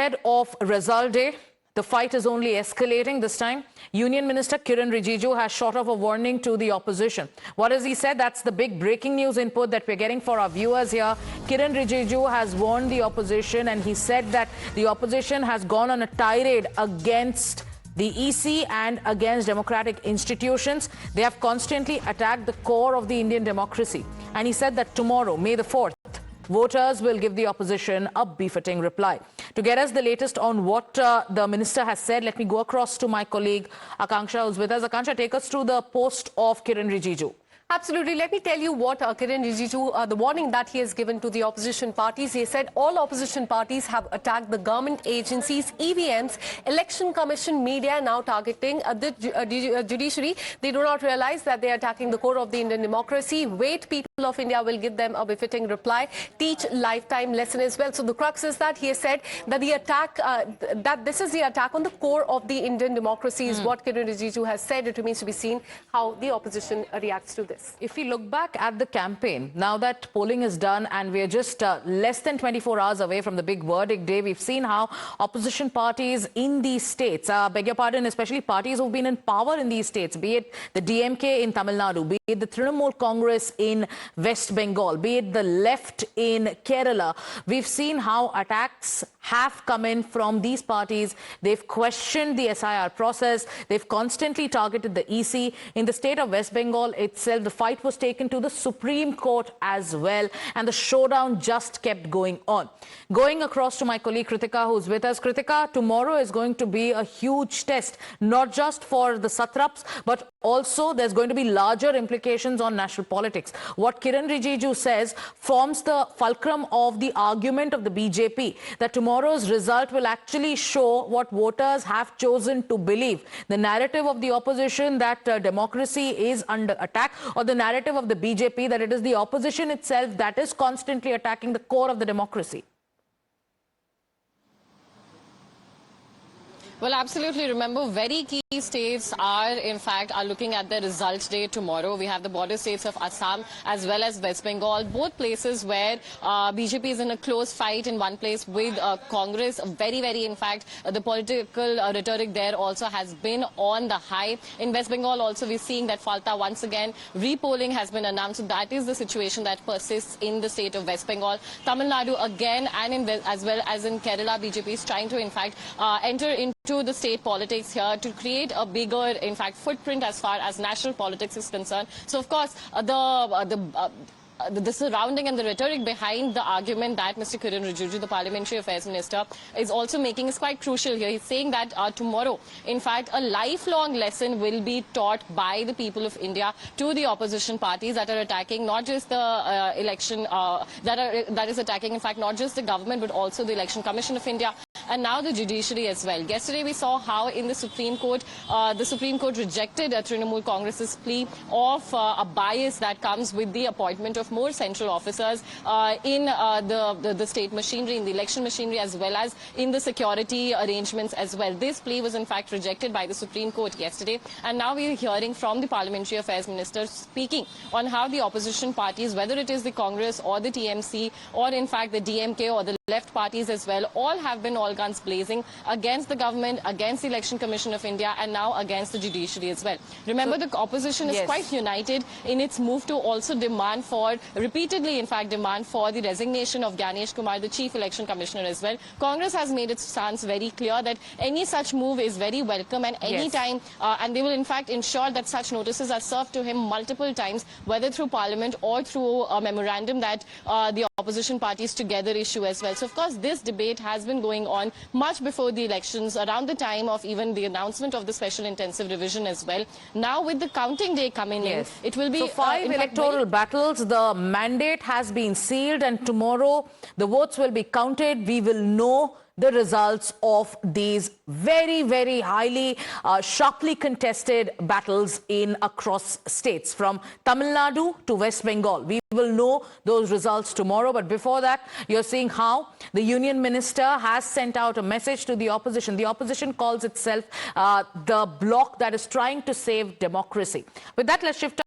Ahead of result day, the fight is only escalating this time. Union Minister Kiran Rijiju has shot off a warning to the opposition. What has he said? That's the big breaking news input that we're getting for our viewers here. Kiran Rijiju has warned the opposition, and he said that the opposition has gone on a tirade against the EC and against democratic institutions. They have constantly attacked the core of the Indian democracy. And he said that tomorrow, May the 4th, voters will give the opposition a befitting reply. To get us the latest on what the minister has said, let me go across to my colleague Akanksha, who's with us. Akanksha, take us through the post of Kiran Rijiju. Absolutely. Let me tell you what Kiran Rijiju, the warning that he has given to the opposition parties. He said all opposition parties have attacked the government agencies, EVMs, election commission, media, now targeting the judiciary. They do not realize that they are attacking the core of the Indian democracy. Wait, people of India will give them a befitting reply. Teach lifetime lesson as well. So the crux is that he has said that the attack, that this is the attack on the core of the Indian democracy is what Kiran Rijiju has said. It remains to be seen how the opposition reacts to this. If we look back at the campaign, now that polling is done and we're just less than 24 hours away from the big verdict day, we've seen how opposition parties in these states, beg your pardon, especially parties who've been in power in these states, be it the DMK in Tamil Nadu, be it the Trinamool Congress in West Bengal, be it the left in Kerala, we've seen how attacks have come in from these parties. They've questioned the SIR process. They've constantly targeted the EC. In the state of West Bengal itself, the fight was taken to the Supreme Court as well, and the showdown just kept going on. Going across to my colleague Kritika, who's with us. Kritika, tomorrow is going to be a huge test, not just for the satraps, but also there's going to be larger implications on national politics. What Kiran Rijiju says forms the fulcrum of the argument of the BJP, that tomorrow's result will actually show what voters have chosen to believe. The narrative of the opposition that democracy is under attack, or the narrative of the BJP that it is the opposition itself that is constantly attacking the core of the democracy. Well, absolutely. Remember, very key states are looking at the result day tomorrow. We have the border states of Assam as well as West Bengal, both places where BJP is in a close fight in one place with Congress. Very, the political rhetoric there also has been on the high. In West Bengal also, we're seeing that Falta once again repolling has been announced. So that is the situation that persists in the state of West Bengal. Tamil Nadu again, and as well as in Kerala, BJP is trying to enter into the state politics here to create a bigger, footprint as far as national politics is concerned. So, of course, the surrounding and the rhetoric behind the argument that Mr. Kiran Rijiju, the Parliamentary Affairs Minister, is also making is quite crucial here. He's saying that tomorrow, a lifelong lesson will be taught by the people of India to the opposition parties that are attacking not just the election, that is attacking, not just the government, but also the Election Commission of India, and now the judiciary as well. Yesterday we saw how in the Supreme Court rejected Trinamool Congress's plea of a bias that comes with the appointment of more central officers in the state machinery, in the election machinery, as well as in the security arrangements as well. This plea was in fact rejected by the Supreme Court yesterday, and now we are hearing from the Parliamentary Affairs Minister speaking on how the opposition parties, whether it is the Congress or the TMC or in fact the DMK or the left parties as well, all have been all guns blazing against the government, against the Election Commission of India, and now against the judiciary as well. Remember, the opposition is quite united in its move to also demand for, repeatedly demand for the resignation of Ganesh Kumar, the Chief Election Commissioner as well. Congress has made its stance very clear that any such move is very welcome, and any time, and they will in fact ensure that such notices are served to him multiple times, whether through Parliament or through a memorandum that the opposition parties together issue as well. So, of course, this debate has been going on much before the elections, around the time of even the announcement of the special intensive revision as well. Now, with the counting day coming in, it will be... So, 5 electoral battles, the mandate has been sealed, and tomorrow the votes will be counted. We will know the results of these very highly, sharply contested battles in across states, from Tamil Nadu to West Bengal. We will know those results tomorrow. But before that, you're seeing how the Union Minister has sent out a message to the opposition. The opposition calls itself the bloc that is trying to save democracy. With that, let's shift